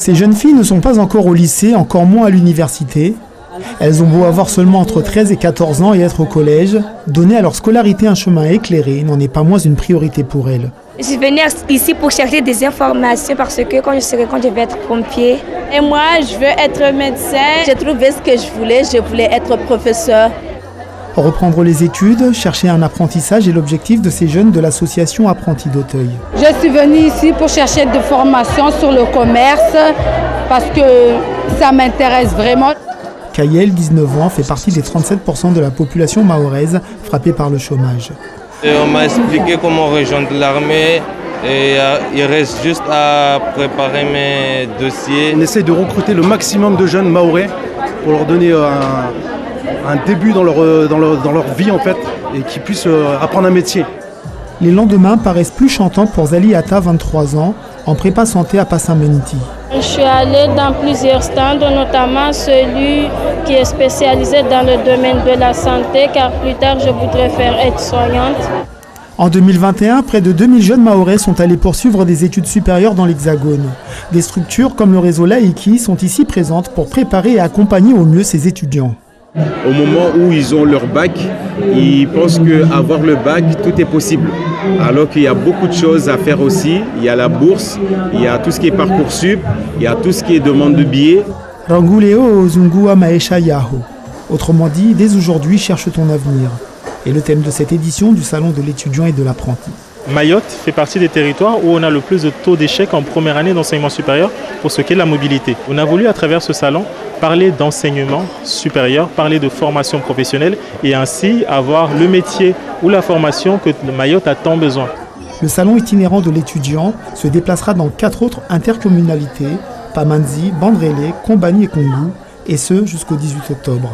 Ces jeunes filles ne sont pas encore au lycée, encore moins à l'université. Elles ont beau avoir seulement entre 13 et 14 ans et être au collège, donner à leur scolarité un chemin éclairé n'en est pas moins une priorité pour elles. Je suis venue ici pour chercher des informations parce que quand je vais être pompier. Et moi, je veux être médecin. J'ai trouvé ce que je voulais être professeur. Reprendre les études, chercher un apprentissage est l'objectif de ces jeunes de l'association Apprentis d'Auteuil. Je suis venue ici pour chercher des formations sur le commerce parce que ça m'intéresse vraiment. Kayel, 19 ans, fait partie des 37% de la population mahoraise frappée par le chômage. Et on m'a expliqué comment rejoindre l'armée et il reste juste à préparer mes dossiers. On essaie de recruter le maximum de jeunes mahorais pour leur donner un début dans leur vie en fait et qu'ils puissent apprendre un métier. Les lendemains paraissent plus chantants pour Zali Atta, 23 ans, en prépa santé à Passamenti. Je suis allée dans plusieurs stands, notamment celui qui est spécialisé dans le domaine de la santé, car plus tard je voudrais faire aide-soignante. En 2021, près de 2000 jeunes mahorais sont allés poursuivre des études supérieures dans l'Hexagone. Des structures comme le réseau Laïki sont ici présentes pour préparer et accompagner au mieux ces étudiants. Au moment où ils ont leur bac, ils pensent qu'avoir le bac, tout est possible. Alors qu'il y a beaucoup de choses à faire aussi. Il y a la bourse, il y a tout ce qui est Parcoursup, il y a tout ce qui est demande de billets. Ranguleo Ozungua Maesha Yaho. Autrement dit, dès aujourd'hui, cherche ton avenir. Et le thème de cette édition du Salon de l'étudiant et de l'apprenti. Mayotte fait partie des territoires où on a le plus de taux d'échec en première année d'enseignement supérieur pour ce qu'est la mobilité. On a voulu à travers ce salon parler d'enseignement supérieur, parler de formation professionnelle et ainsi avoir le métier ou la formation que Mayotte a tant besoin. Le salon itinérant de l'étudiant se déplacera dans 4 autres intercommunalités, Pamanzi, Bandrélé, Combani et Kongou, et ce jusqu'au 18 octobre.